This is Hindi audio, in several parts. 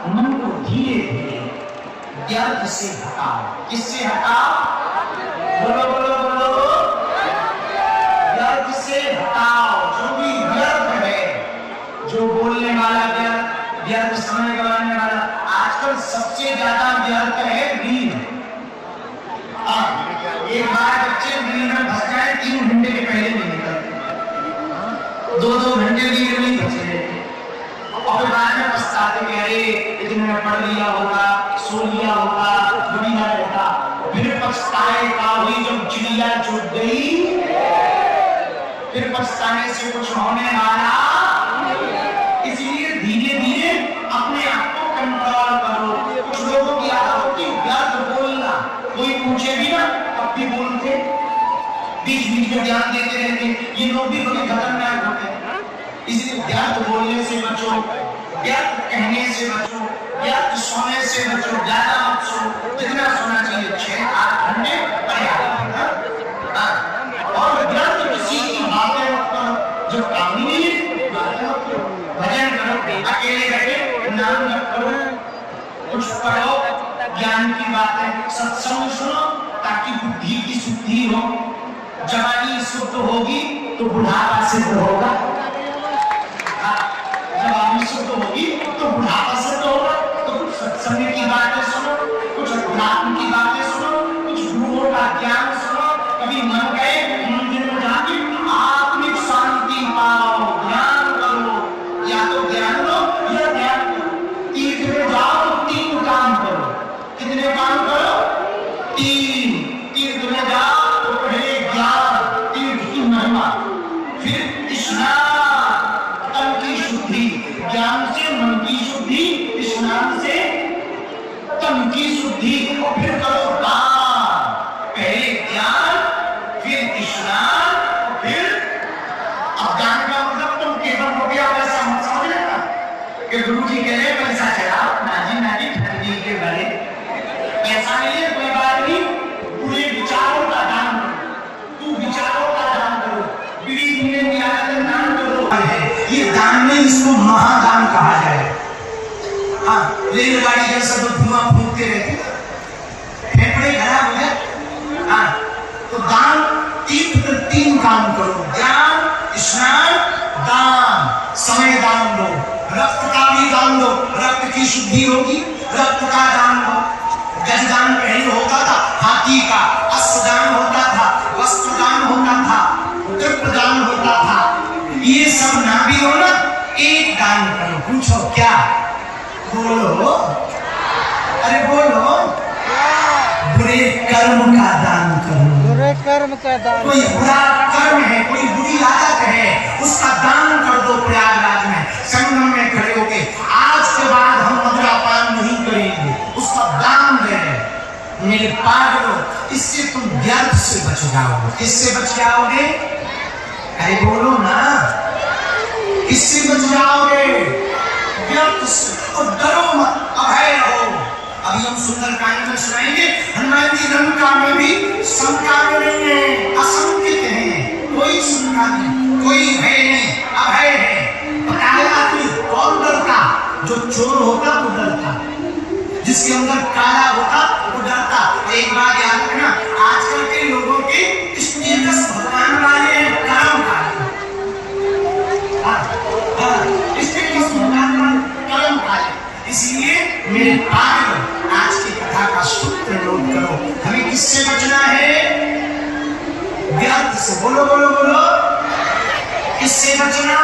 मन को धीरे धीरे व्यर्थ से हटाओ। किससे हटाओ? बोलो बोलो बोलो, व्यर्थ से हटाओ। जो भी व्यर्थ है, जो बोलने वाला व्यर्थ, व्यर्थ समय गवाने वाला, आजकल सबसे ज्यादा व्यर्थ है नींद। एक बार बच्चे नींद में फंस जाए 3 घंटे के पहले नहीं निकलते, 2-2 घंटे नींद में फंसे रहते और बाद में पछताते कि अरे इतने में पढ़ लिया होगा, सो लिया होगा, बढ़िया रहता। फिर पछताएगा वही जब चिड़िया छूट गई, फिर पछताने से कुछ होने वाला। इसलिए धीरे धीरे अपने आप को कंट्रोल करो। कुछ लोगों की आदत होती है व्यर्थ बोलना, कोई पूछे भी ना तब भी बोलते, बीच बीच में ध्यान देते रहते। ये लोग भी बड़े खतरनाक होते हैं। इसलिए व्यर्थ बोलने से बचो, व्यर्थ कहने से बचो, व्यर्थ सोने से बचो। ज्यादा मत सो, जितना सोना चाहिए 6-8 घंटे पर्याप्त है। और व्यर्थ किसी की बातें मत करो, जो काम ही नहीं है बातें मत करो। भजन करो, अकेले बैठे नाम मत करो, कुछ पढ़ो, ज्ञान की बातें, सत्संग सुनो ताकि बुद्धि की शुद्धि हो। जवानी शुद्ध होगी तो बुढ़ापा सिद्ध होगा, जवानी शुद्ध होगी तो बुढ़ापा सिद्ध होगा। तो कुछ सत्संग की बातें सुनो, कुछ अध्यात्म की बातें सुनो, कुछ गुरुओं का ज्ञान सुनो। कभी मन गए मंदिर में जाके आत्मिक शांति पाओ, ध्यान करो। या तो ज्ञान लो या ध्यान करो। तीर्थ में जाओ तो 3 काम करो। कितने काम करो? 3। तीर्थ में जाओ तो पहले ज्ञान, तीर्थ की महिमा, फिर स्नान, तन की शुद्धि, ज्ञान से मन की शुद्धि, स्नान से तन की शुद्धि, और फिर करो दान। पहले ज्ञान, फिर स्नान, फिर अब ज्ञान का मतलब तुम केवल रुपया पैसा मत समझ लेना कि गुरु जी कह रहे पैसा चढ़ाओ, नाजी नाजी ठंडी के भले पैसा नहीं है कोई बात नहीं, पूरे विचारों का दान करो। तू विचारों का दान करो, बीड़ी पीने की आदत दान करो। ये दान में इसको महादान कहा जाए। हाँ, रेलगाड़ी जैसा तो धुआं फूंकते रहते, फेफड़े खराब हो जाए। हाँ, तो दान 3 काम करो, ज्ञान, स्नान, दान। समय दान दो, रक्त का भी दान दो, रक्त की शुद्धि होगी, रक्त का दान दो। गजदान पहले होता था हाथी का, अश्वदान होता था, वस्त्रदान होता था, तृप्तदान होता था। ये सब ना भी हो ना, एक दान करो। पूछो क्या? बोलो, अरे बोलो, बुरे कर्म का दान करो। बुरे कर्म का दान, कोई बुरा कर्म है, कोई बुरी आदत है, उसका दान कर दो। प्रयागराज में संगम में खड़े होके आज के बाद हम मदिरापान नहीं करेंगे, उसका दान दे। मेरे पागलों, इससे तुम व्यर्थ से बच जाओगे। किससे बच जाओगे? अरे बोलो ना, किससे बच जाओगे? व्यर्थ से। और डरो मत, अभय रहो। अभी हम सुंदरकांड में सुनाएंगे, हनुमान जी लंका में भी शंका में नहीं है, असंकित है, कोई शंका नहीं, कोई भय नहीं, अभय है। बताया कि कौन डरता? जो चोर होता वो डरता, जिसके अंदर काला होता वो डरता। एक बात याद रखना, आजकल के लोगों के स्टेटस भगवान वाले हैं, कर्म वाले। स्टेटस भगवान वाले, कर्म वाले। इसलिए मेरे पागल, आज की कथा का सूत्र नोट करो। हमें किससे बचना है? व्यर्थ से। बोलो बोलो बोलो, किससे बचना?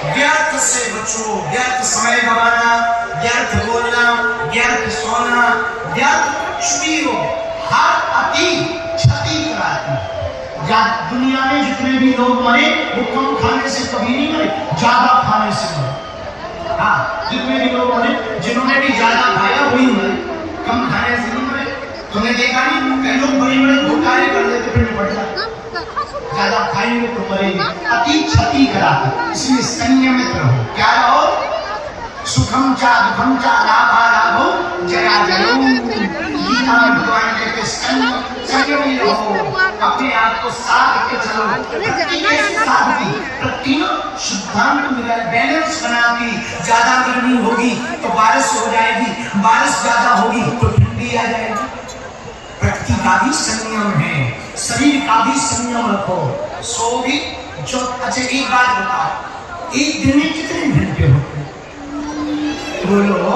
व्यर्थ से बचो। व्यर्थ समय गवाना, व्यर्थ बोलना, व्यर्थ सोना, व्यर्थ कुछ भी हो, हर अति क्षति कराती। दुनिया में जितने भी लोग मरे वो कम खाने से कभी नहीं मरे, ज्यादा खाने से मरे। हाँ, जितने भी लोग मरे, जिन्होंने भी ज्यादा खाया वही मरे, कम खाने से नहीं मरे। तुमने देखा नहीं, कई लोग बड़े बड़े घोटाले कर लेते फिर निपट जाते, ज्यादा खाएंगे तो मरेंगे। अति क्षति कराती, इसलिए संयमित रहो। क्या रहो? सुखम चा दुखम चा लाभा लाभो जरा जरो। गीता में भगवान कहते संयमी रहो, अपने आप को साध के चलो, तीनों सिद्धांत मिला बैलेंस बना के। ज्यादा गर्मी होगी तो बारिश हो जाएगी, बारिश ज्यादा होगी तो ठंडी आ जाएगी। प्रकृति का भी संयम है, शरीर का भी संयम रखो। सोगी जो अच्छा एक बात बताओ, एक दिन में कितने घंटे होते? बोलो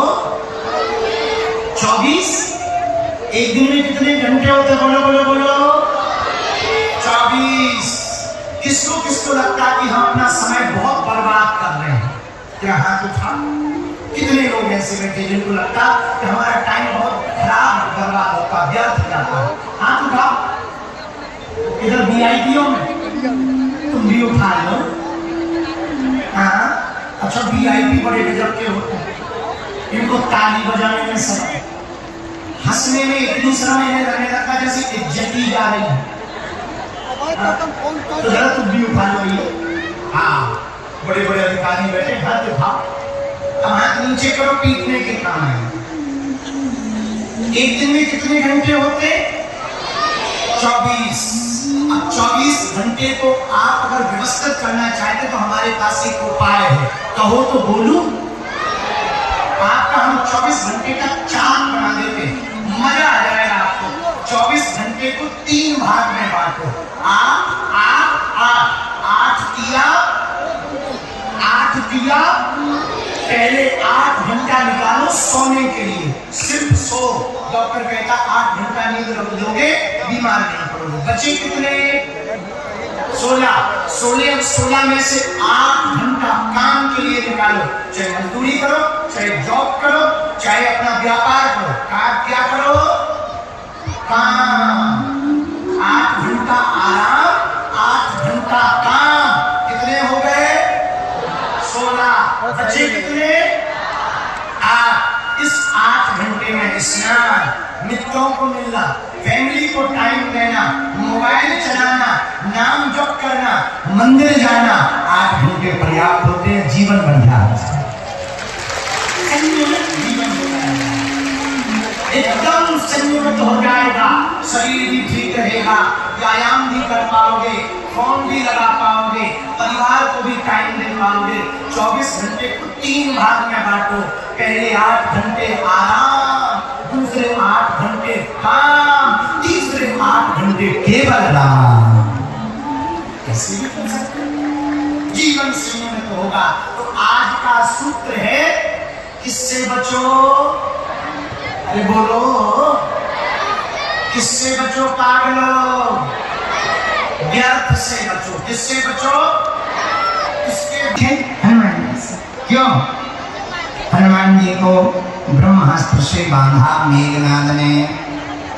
24। एक दिन में कितने घंटे होते? बोलो बोलो बोलो 24। किसको किसको लगता है कि हम अपना समय बहुत बर्बाद कर रहे हैं? क्या हाथ उठा? कितने लोग ऐसे बैठे जिनको लगता कि हमारा टाइम बहुत खराब बर्बाद होता, व्यर्थ जाता? हाथ उठा। इधर वीआईपीओ में तुम भी उठा लो। हाँ अच्छा, वीआईपी बड़े गजब के होते हैं, इनको ताली बजाने में समय, हंसने में इतनी समय लगने लगता जैसे इज्जती जा रही है। तो जरा तुम भी उठा लो ये। हाँ बड़े बड़े अधिकारी बैठे, हाथ उठाओ, अब हाथ नीचे करो, पीटने के काम है। एक दिन में कितने घंटे होते? 24। अब 24 घंटे को आप अगर व्यवस्थित करना चाहते तो हमारे पास एक उपाय है, कहो तो बोलूं। आपका हम 24 घंटे का चार्ट बना देते, मजा आ जाएगा आपको। 24 घंटे को 3 भाग में बांटो। आठ किया, पहले 8 घंटा निकालो सोने के लिए, सिर्फ सो। डॉक्टर कहता 8 घंटा नींद लोगे बीमार नहीं पड़ोगे। बचे कितने? 16 में से 8 घंटा काम के लिए निकालो। चाहे मजदूरी करो, चाहे जॉब करो, चाहे अपना व्यापार करो, क्या करो? काम। 8 घंटा आराम, 8 घंटा काम, कितने हो गए? 16। बचे कितने? 8। इस 8 घंटे में स्नान, मित्रों को मिलना, फैमिली को टाइम देना, मोबाइल चलाना, नाम जप करना, मंदिर जाना, 8 घंटे पर्याप्त होते हैं। जीवन बन जाता है, एकदम संयमित हो जाएगा, शरीर भी ठीक रहेगा, व्यायाम भी कर पाओगे, फोन भी लगा पाओगे, परिवार को भी टाइम दे पाओगे। 24 घंटे को 3 भाग में बांटो। पहले 8 घंटे आराम, दूसरे 8 घंटे काम, तीसरे 8 घंटे केवल राम। कैसे भी कर सकते? जीवन संयमित होगा। तो आज का सूत्र है, किससे बचो? अरे बोलो, किससे बचो? पागलो, व्यर्थ से बचो। किससे बचो? किसके? हनुमान जी से। क्यों? हनुमान जी को ब्रह्मास्त्र से बांधा मेघनाद ने,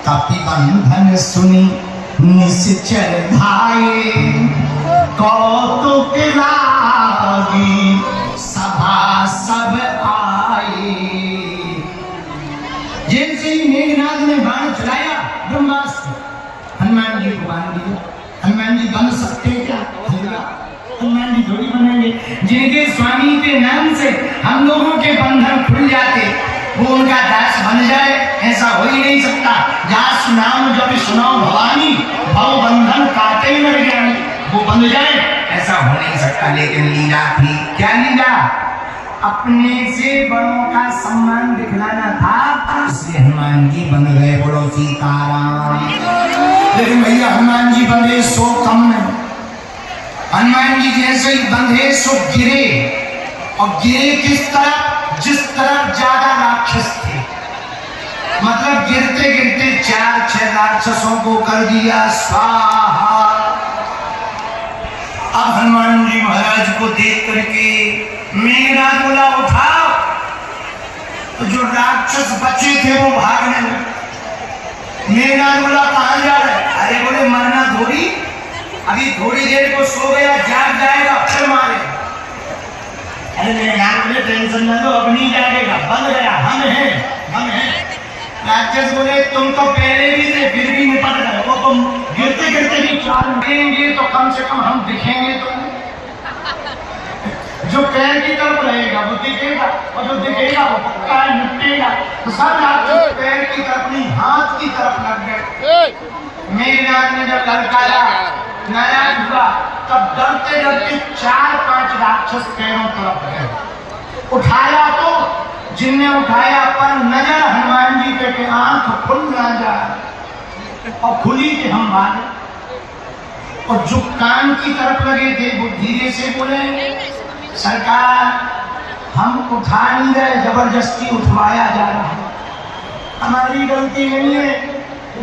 कपि बंधन सुनी निश्चर धाये, कौतुक लागी सभा सब आए। जैसे ही मेघनाद ने बाण चलाया ब्रह्मास्त्र, हनुमान जी को बांध दिया। हनुमान जी बन सकते हैं क्या? हनुमान जी थोड़ी बनेंगे। जिनके स्वामी के नाम से हम लोगों के बंधन खुल जाते, वो उनका दास बन जाए, ऐसा हो ही नहीं सकता। दास नाम जब सुनो भवानी, भव बंधन काटे मर ज्ञानी, वो बन जाए, ऐसा हो नहीं सकता। लेकिन लीला थी, क्या लीला? अपने से बड़ों का सम्मान दिखलाना था, इसलिए हनुमान जी बन गए। बोलो सीताराम। लेकिन भैया हनुमान जी बंधे सो कम नहीं, हनुमान जी जैसे ही बंधे सो गिरे, और गिरे किस तरफ? जिस तरफ ज्यादा राक्षस थे, मतलब गिरते गिरते 4-6 राक्षसों को कर दिया स्वाहा। अब हनुमान जी महाराज को देख करके मेघनाद बोला उठाओ, तो जो राक्षस बचे थे वो भागने लगे। मेघनाद बोला कहां जा रहे? अरे बोले मरना थोड़ी, अभी थोड़ी देर को सो गया, जाग जाएगा फिर मारे। अरे मेघनाद बोले टेंशन न लो, अब नहीं जागेगा, बन गया, हम हैं। राक्षस बोले तुम तो पहले भी थे, फिर भी निपट गए। वो तुम गिरते गिरते भी चाल देंगे तो कम से कम हम दिखेंगे तो। जो पैर की तरफ रहेगा वो दिखेगा, और जो दिखेगा वो पक्का निपटेगा। तो सब राक्षस पैर की तरफ नहीं, हाथ की तरफ लग गए। मेघनाथ ने जब ललकारा, नाराज हुआ, तब डरते डरते 4-5 राक्षस पैरों तरफ गए। उठाया तो जिनने उठाया, पर नजर हनुमान जी पे कि आंख खुल ना जाए, और खुली कि हम मारे। और जो कान की तरफ लगे थे वो धीरे से बोले, सरकार हम उठा नहीं रहे, जबरदस्ती उठवाया जा रहा है, हमारी गलती नहीं है,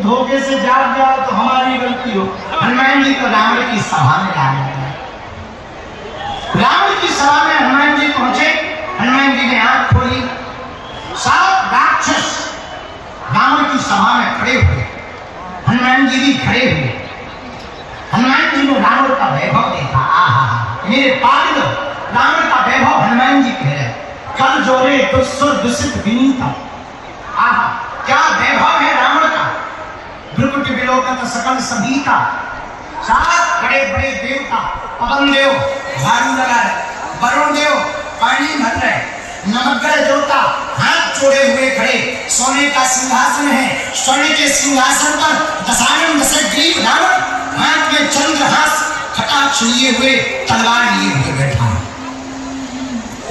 धोखे से जाग जाओ तो हमारी गलती हो। हनुमान जी को रावण की सभा में लाया गया। रावण की सभा में हनुमान जी पहुंचे। हनुमान जी ने आंख खोली, सब राक्षस रावण की सभा में खड़े हुए, हनुमान जी भी खड़े हुए। हनुमान जी ने रावण का वैभव देखा। आहा, मेरे पागल, रावण का वैभव हनुमान जी कह रहे, कल जोरे दुस्सुर दुसित विनीता। आहा, क्या वैभव है रावण का। भृगुट विलोकत सकल संगीता। 7 बड़े बड़े देवता, पवन देव झाड़ू लगा रहे, वरुण देव पानी भर रहे, नवग्रह देवता हाथ जोड़े हुए खड़े, सोने का सिंहासन है, स्वर्ण के सिंहासन पर दशानन दशग्रीव रावण हाथ में चंद्रहास कटाक्ष लिए हुए, तलवार लिए हुए बैठा है।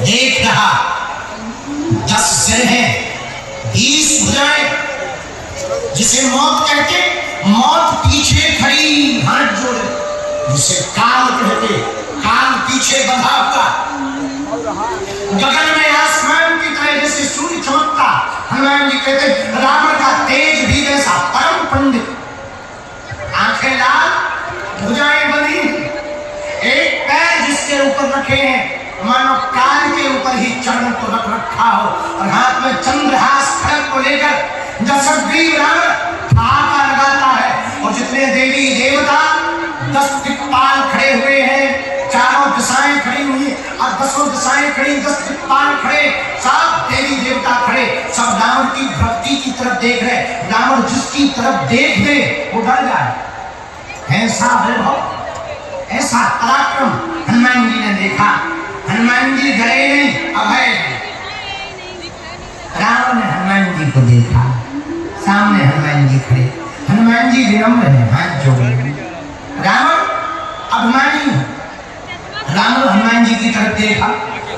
देख रहा 10 सिर है, 20 भुजाएं, जिसे मौत कहते, मौत पीछे खड़ी हाथ जोड़े, जिसे काल कहते, काल पीछे बंधा हुआ। गगन में आसमान की तरह जैसे सूर्य चमकता, हनुमान जी कहते रावण का तेज भी वैसा, परम पंडित, आंखें लाल, भुजाएं बंधी, एक पैर जिसके ऊपर रखे हैं मानो काल के ऊपर ही चरण को रख रखा हो, और हाथ में चंद्रहास खड़ग को लेकर दशग्रीव रावण हाथ लगाता है। और जितने देवी देवता 10 दिक्पाल खड़े हुए हैं, चारों दिशाएं खड़ी हुई और 10 दिशाएं खड़ी, 10 दिक्पाल खड़े, सब देवी देवता खड़े, सब रावण की भक्ति की तरफ देख रहे। रावण जिसकी तरफ देख दे वो डर जाए। ऐसा वैभव, ऐसा पराक्रम हनुमान जी ने देखा। हनुमान जी डरे नहीं, अभय। रावण ने हनुमान जी को देखा, सामने हनुमान जी खड़े, हनुमान जी विनम्र है, हाथ जोड़े। रावण अभिमानी, रावण हनुमान जी की तरफ देखा,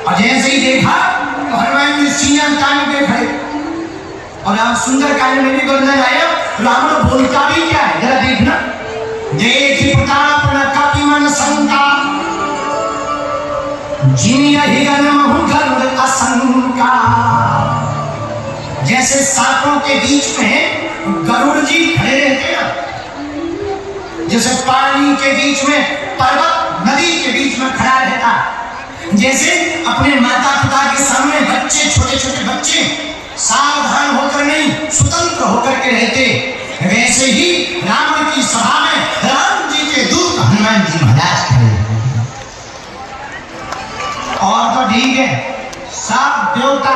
और जैसे ही देखा तो हनुमान जी सीना तान के खड़े। और आप सुंदर कांड में भी वर्णन आया, रावण बोलता भी क्या है जरा देखना। देखी प्रताप न कपि मन शंका, जिन्हि गण गरुड़ असंका। जैसे सांपों के बीच में गरुड़ जी खड़े रहते ना, जैसे पानी के बीच में पर्वत नदी के बीच में खड़ा रहता, जैसे अपने माता पिता के सामने बच्चे, छोटे छोटे बच्चे सावधान होकर नहीं, स्वतंत्र होकर के रहते, वैसे ही रावण की सभा में राम जी के दूत हनुमान जी महाराज खड़े। और तो ठीक है, सब देवता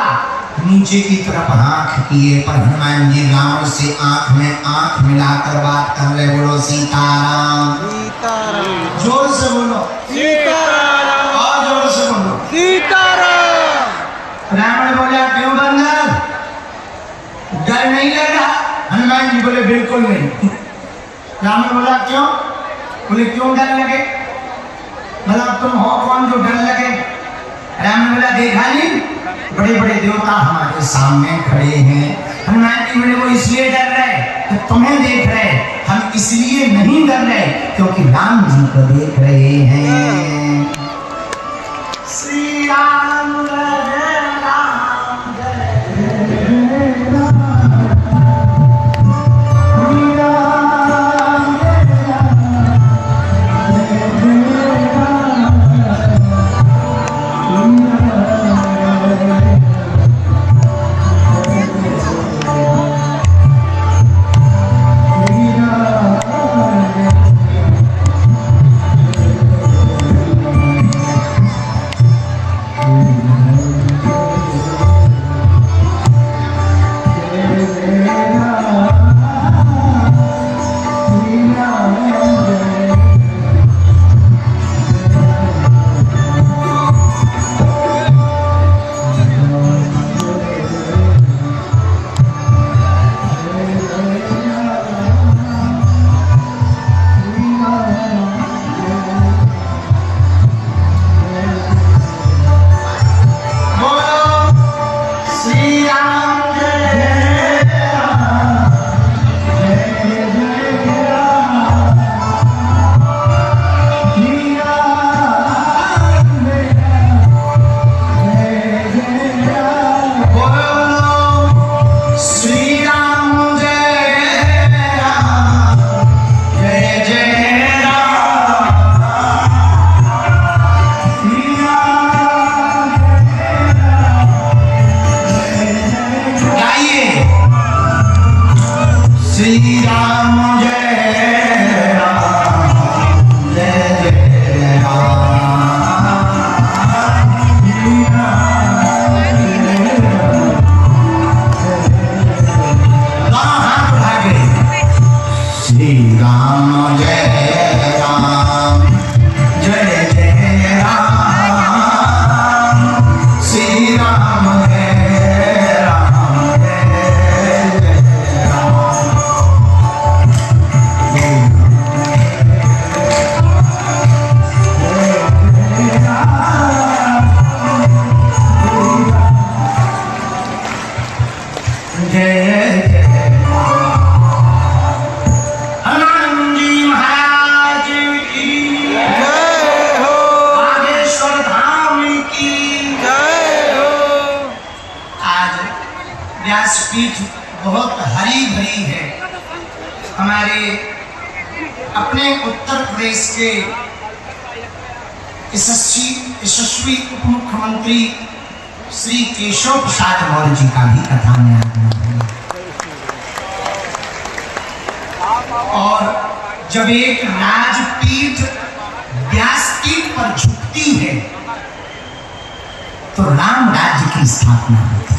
नीचे की तरफ आंख किए, पर हनुमान जी रावण से आंख में आंख मिलाकर बात कर रहे। बोलो सीताराम, सीताराम, जोर से बोलो सीताराम, और जोर से बोलो सीताराम। रावण बोला क्यों बंदर, डर नहीं लगा? हनुमान जी बोले बिल्कुल नहीं। रावण बोला क्यों? बोले क्यों डर लगे, मतलब तुम हो कौन जो डर लगे? राम ने बोला देखा नहीं, बड़े बड़े देवता हमारे सामने खड़े हैं। हनुमान जी बोले वो इसलिए डर रहे तो तुम्हें देख रहे, हम इसलिए नहीं डर रहे क्योंकि राम जी को देख रहे हैं। श्री राम जय राम जय राम। राम है, राम है, जय राम। व्यासपीठ बहुत हरी भरी है। हमारे अपने उत्तर प्रदेश के यशस्वी उप मुख्यमंत्री श्री केशव प्रसाद मौर्य जी का भी कथा में आगमन है। और जब एक राजपीठ व्यासपीठ पर झुकती है तो राम राज्य की स्थापना होती है।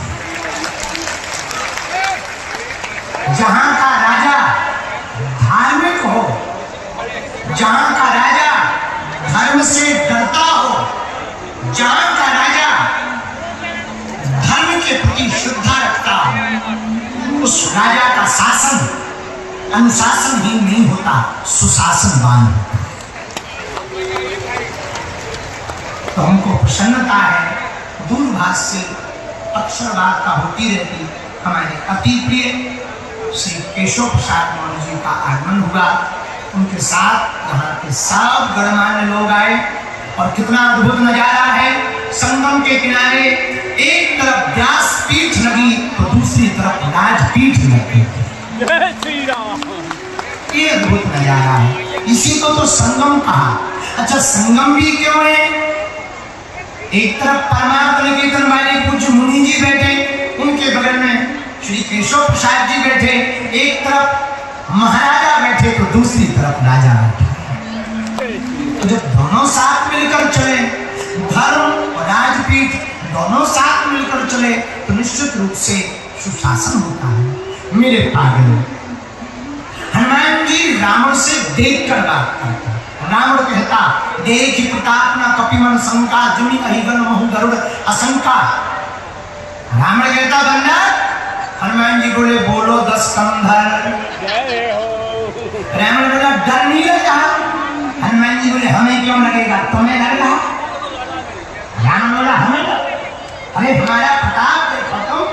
जहां का राजा धार्मिक हो, जहां का राजा धर्म से डरता हो, जहां का राजा धर्म के प्रति श्रद्धा रखता हो, उस राजा का शासन अनुशासनहीन नहीं होता, सुशासनवान होता। तो हमको प्रसन्नता है, दूरभाष से अक्षर वार्ता होती रहती। हमारे अति प्रिय श्री केशव प्रसाद मौर्य जी का आगमन हुआ। उनके साथ यहाँ के सब गणमान्य लोग आए और कितना अद्भुत नजारा है। संगम के किनारे एक तरफ व्यासपीठ लगी तो दूसरी तरफ राजपीठ लगी। ये अद्भुत नजारा है, इसी को तो संगम कहा। अच्छा, संगम भी क्यों है? एक तरफ परमार्थ निकेतन वाले पूज्य मुनि जी बैठे, उनके बगल में श्री केशव प्रसाद जी बैठे, एक तरफ महाराजा बैठे तो दूसरी तरफ राजा बैठे। तो जब दोनों साथ मिलकर चले, धर्म और राजपीठ दोनों साथ मिलकर चले तो निश्चित रूप से सुशासन होता है। मेरे पागल हनुमान जी रावण से देखकर बात करते। रावण कहता, देख प्रताप न कपिमन शंका, जुनि अहिगन महु गरुड़ असंका। रावण कहता, बंदा। हनुमान जी बोले, बोलो 10 कंधर। रावण बोला, डर नहीं लगता? हनुमान जी बोले, हमें क्यों लगेगा, तुम्हें लग रहा? रावण बोला, हमें लग। अरे हमारा प्रताप देखो तुम,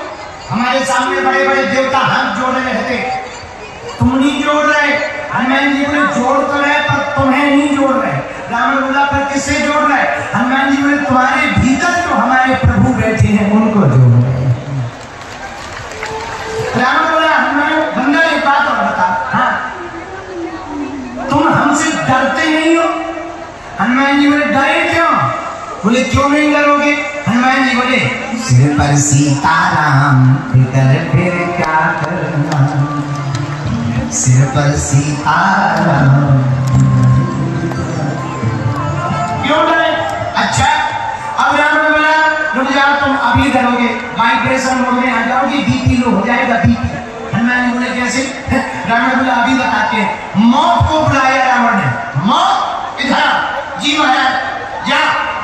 हमारे सामने बड़े बड़े देवता हाथ जोड़ रहे रहते, तुम नहीं जोड़ रहे। हनुमान जी बोले, जोड़ तो रहे पर तुम्हें नहीं जोड़ रहे। रावण बोला, पर किससे जोड़ रहे? हनुमान जी बोले, तुम्हारे भीतर जो हमारे प्रभु बैठे हैं उनको जोड़ रहे। रावण बोला, हनुमान बंदा एक बात और बता, हाँ तुम हमसे डरते नहीं हो? हनुमान जी बोले, डरे क्यों? बोले, क्यों नहीं डरोगे? हनुमान जी बोले, सिर पर सीताराम फिकर फिर क्या करना, सिर पर सीताराम। क्यों डरे? अच्छा, अब रावण बोला, रुक जाओ, तुम अभी डरोगे, वाइब्रेशन मोड में आ जाओगे, बीपी लो हो जाएगा, बीपी। हनुमान जी बोले, कैसे? रावण बोला, अभी बताते हैं। मौत को बुलाया रावण ने, मौत इधर जी महाराज, जा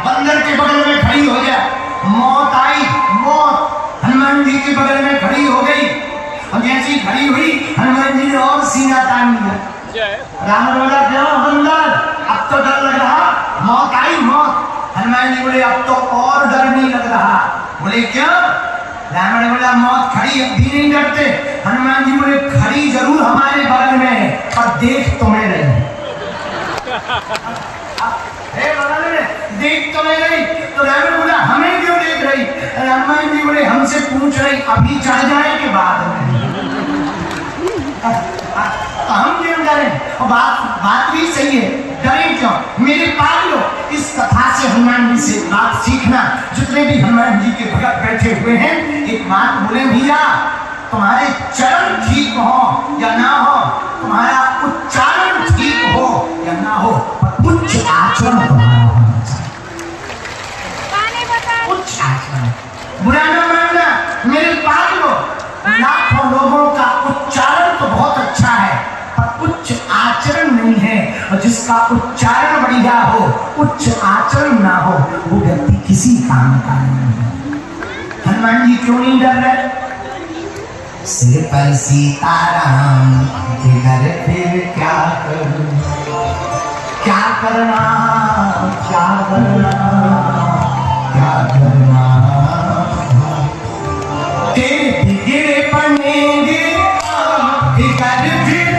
बंदर के बगल में खड़ी हो जा। मौत आई, मौत हनुमान जी के बगल में खड़ी हो गई और जैसी खड़ी हुई हनुमान जी ने और सीना तान लिया। रावण बोला, क्यों बंदर, अब तो डर लग रहा? मौत आई, मौत। हनुमान जी बोले, अब तो और डर नहीं लग रहा। बोले, क्यों? रावण बोला, मौत खड़ी अब भी नहीं डरते। हनुमान जी बोले, खड़ी जरूर हमारे बगल में है पर देख तुम्हें नहीं। बगल में देख तुम्हें नहीं। तो रावण बोला, हमें क्यों देख रही? हनुमान जी बोले, हमसे पूछ रही, अभी चढ़ जाए के बाद में। तो हम क्यों डरे? और बात भी सही है, डरे क्यों? मेरे पागलो, इस कथा से हनुमान जी से बात सीखना। जितने भी हनुमान जी के भगत बैठे हुए हैं, एक बात बोले, भैया तुम्हारे चरण ठीक हो या ना हो, तुम्हारा उच्चारण ठीक हो या ना हो, पर उच्च आचरण तुम्हारा होना चाहिए। उच्च आचरण, बुरा ना मानना मेरे पागलो। लाखों लोगों का उच्चारण तो बहुत अच्छा है पर उच्च आचरण नहीं है, और जिसका उच्चारण बढ़िया हो, उच्च आचरण ना हो, वो व्यक्ति किसी काम का नहीं है। हनुमान जी क्यों नहीं डर रहे? सिर पर सीताराम फिकर फिर क्या करूं, क्या करना, क्या करना, क्या करना, तेरे फिक्र बनेंगे फिकर फिर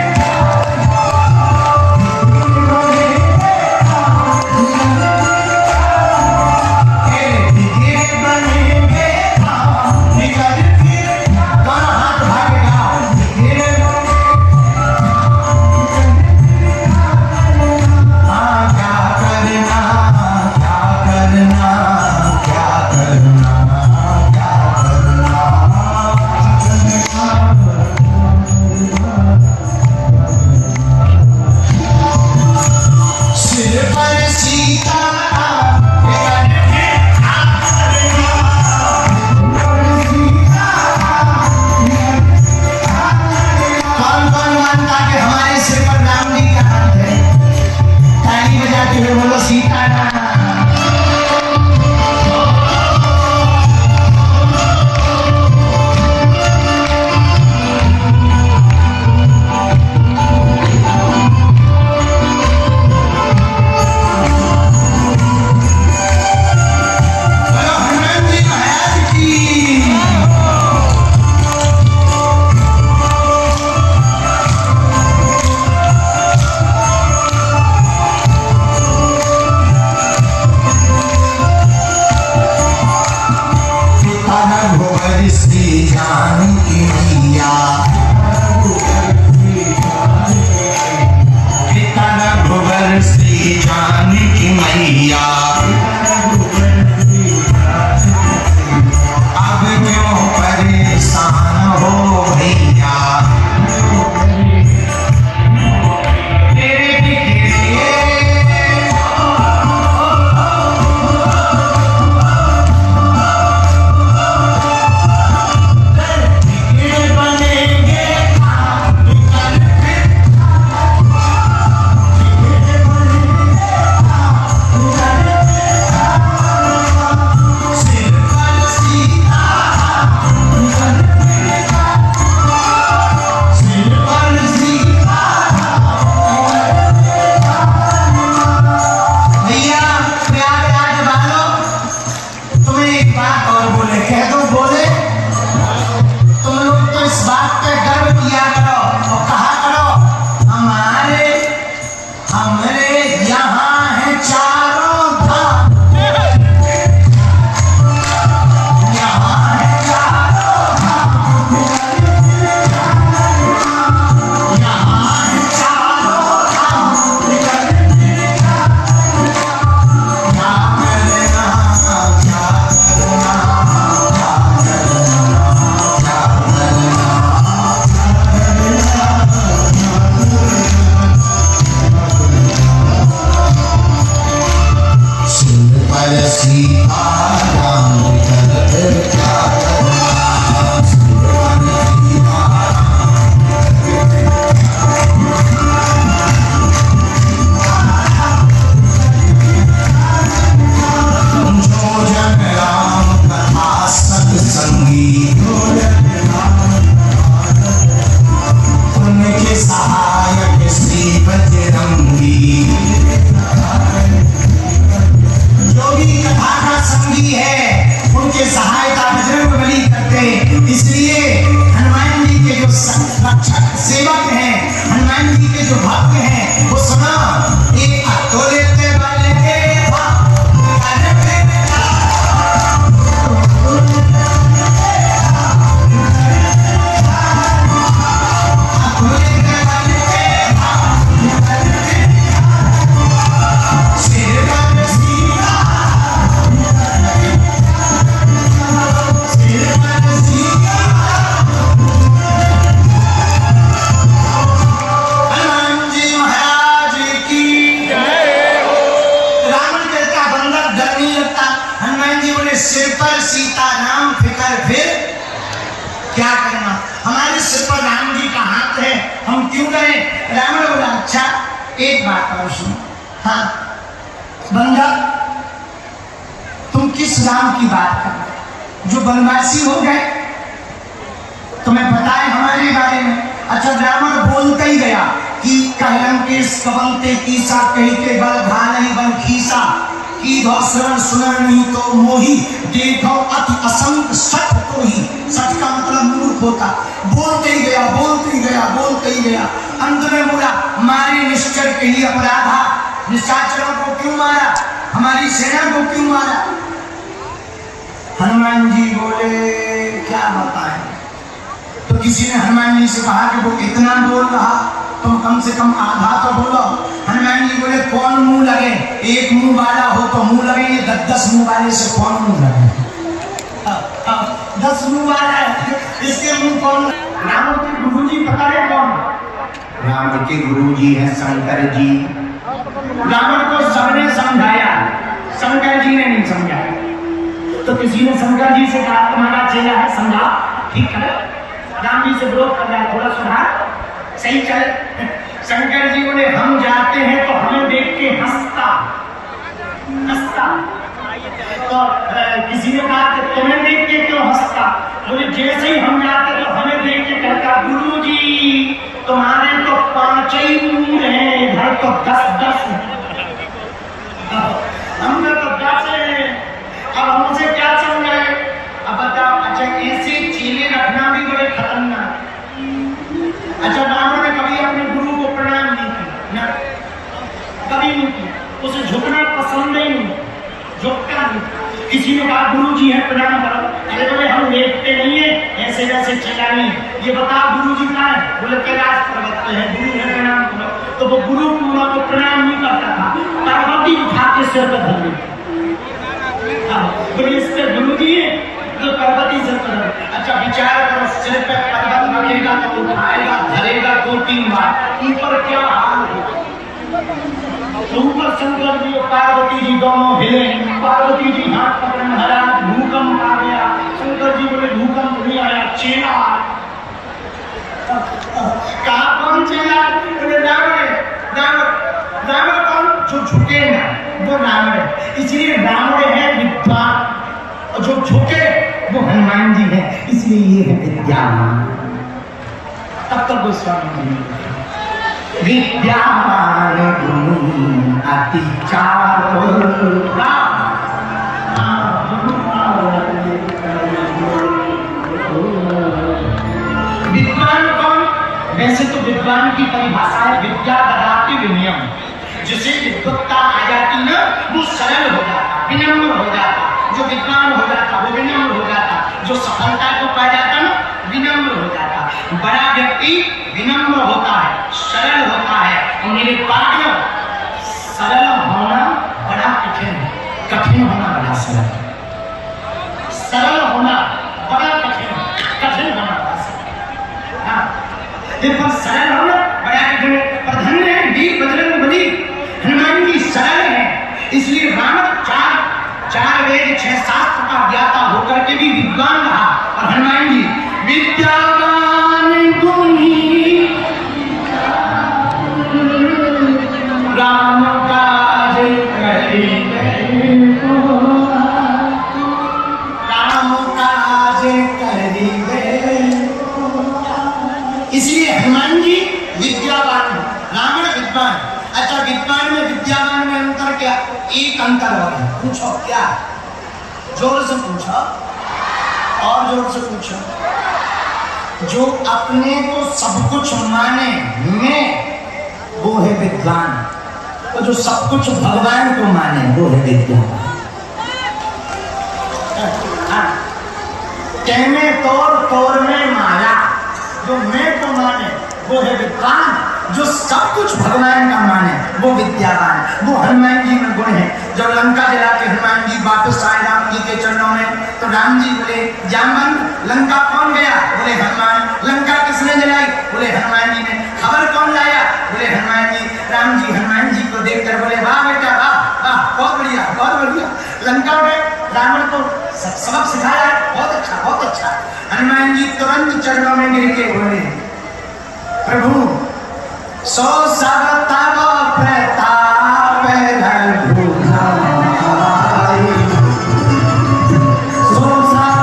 एक बात और सुनो। हाँ बंदा, तुम किस राम की बात कर रहे हो? जो वनवासी हो गए, तुम्हें पता है हमारे बारे में। अच्छा, रावण बोलता ही गया कि कहलन के कवंते कीसा कही के बल घालई बन खीसा की धौसरण सुनर नहीं तो मोही देखो अति असंग सठ तो ही। सठ का मतलब मूर्ख होता। बोलते ही गया, बोलते ही गया, बोलते ही गया। अंत में बोला, मारे निश्चर के ही अपराधा, निशाचरों को क्यों मारा, हमारी सेना को क्यों मारा। हनुमान जी बोले क्या बताएं। तो किसी ने हनुमान जी से कहा कि वो इतना बोल रहा, तुम कम से कम आधा तो बोलो। हनुमान जी बोले कौन मुंह लगे, एक मुंह वाला हो तो मुंह लगे, ये 10 मुंह वाले से कौन मुंह लगे। 10 मुंह वाला है, इसके मुंह कौन। रावण के गुरु जी पता है कौन। रावण के गुरु जी हैं शंकर जी। रावण को सबने समझाया, शंकर जी ने नहीं समझाया। तो किसी ने शंकर जी से कहा तुम्हारा चेला है, समझा ठीक है। राम जी से विरोध कर रहा है, थोड़ा सुधार, सही चले। शंकर जी बोले हम जाते हैं तो हमें देख के हंसता हंसता। तो किसी ने कहा कि तुम्हें देख के क्यों हंसता। बोले जैसे ही हम जाते तो हमें देख के कहता गुरु जी तुम्हारे तो 5 ही मुंह हैं, इधर तो 10 हमने तो 10 है, अब हमसे क्या समझाए। अब बताओ, अच्छा ऐसे चेले रखना भी बड़े खतरनाक। अच्छा, रावण ने कभी अपने गुरु को प्रणाम नहीं किया, कभी नहीं किया, उसे झुकना पसंद ही नहीं, झुकता नहीं। किसी ने कहा गुरु जी है प्रणाम करो, अरे बोले हम देखते नहीं है, ऐसे वैसे चला नहीं। ये बताओ गुरु जी कहाँ है, बोले कैलाश पर्वत पे है, गुरु है प्रणाम करो। तो वो गुरु पूरा को प्रणाम नहीं करता था, पार्वती उठा के सिर पर धर लेती। बोले इसके गुरु जी है तो पार्वती सिर पर। अच्छा विचार करो, सिर पे पर्वत रखेगा तो उठाएगा धरेगा 2-3 बार, ऊपर क्या हाल होगा। ऊपर शंकर जी और पार्वती जी दोनों हिले। पार्वती जी हाथ पकड़े महाराज भूकंप आ गया। शंकर जी बोले भूकंप नहीं आया, चेला। कहा कौन चेला। बोले रावण। रावण कौन, जो झुके ना वो रावण है, इसलिए रावण है विद्वान, और जो झुके वो हनुमान जी है, इसलिए ये है विद्यावान। तब तक गोस्वामी जी विद्यावान गुरु अति चातुर। विद्वान कौन, वैसे तो विद्वान की परिभाषा है विद्या ददाति विनयम। जिसे विद्वत्ता आ जाती ना वो सरल हो जाता, विनम्र हो जाता। जो विद्वान हो जाता वो विनम्र हो जाता, जो सफलता को पा जाता ना विनम्र हो जाता। बड़ा व्यक्ति विनम्र होता है, सरल होता है। और मेरे पास सरल होना बड़ा कठिन है, कठिन होना बड़ा सरल। सरल होना बड़ा कठिन, कठिन होना बड़ा सरल। हाँ, देखो सरल होना बड़ा कठिन है, पर धन्य है वीर बजरंगबली हनुमान जी सरल है। इसलिए रावण 4 वेद 6 शास्त्र का ज्ञाता होकर के भी विद्वान रहा, और हनुमान जी विद्यावान गुणी राम काज करिबे, राम काज करिबे। इसलिए हनुमान जी विद्यावान, रावण विद्वान। अच्छा विद्वान में विद्यावान में अंतर क्या। एक अंतर और है, पूछो क्या, जोर से पूछो और जोर से पूछो। जो अपने को सब कुछ माने में वो है विद्वान, और जो सब कुछ भगवान को माने वो है विद्यावान। कहने तोड़ में माया, जो मैं को माने वो है विद्वान, जो सब कुछ भगवान का माने वो विद्यावान। वो हनुमान जी में गुण है। जब लंका जला के हनुमान जी वापस आए राम जी के चरणों में, तो राम जी बोले जामवंत लंका कौन गया, बोले हनुमान। लंका किसने जलाई, बोले हनुमान जी ने। खबर कौन लाया, बोले हनुमान जी। राम जी हनुमान जी को देखकर बोले वाह बेटा वाह वाह, बहुत बढ़िया बहुत बढ़िया। लंका में रावण को सबक सिखाया, बहुत अच्छा बहुत अच्छा। हनुमान जी तुरंत चरणों में गिर के बोले प्रभु सो सब तब प्रताप रघुनाई, सो सब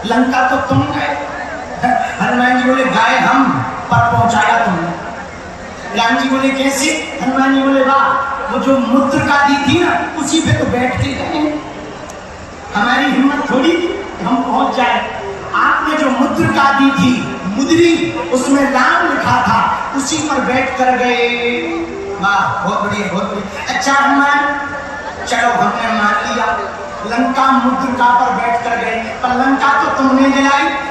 लंका तो तुम गए। हनुमान जी बोले गए हम, पर पहुंचाया तुमने। राम जी बोले कैसे? हनुमान जी बोले वाह, वो जो मुद्रिका दी थी ना, उसी पे तो बैठ के गए। हमारी हिम्मत थोड़ी हम पहुंच जाए। आपने जो मुद्रिका दी थी, मुद्री, उसमें नाम लिखा था, उसी पर बैठ कर गए। वाह, बहुत बढ़िया, बहुत बढ़िया। अच्छा हनुमान, चलो हमने मान लिया, लंका मुद्रिका पर बैठ कर गए, पर लंका तो तुमने जलाई।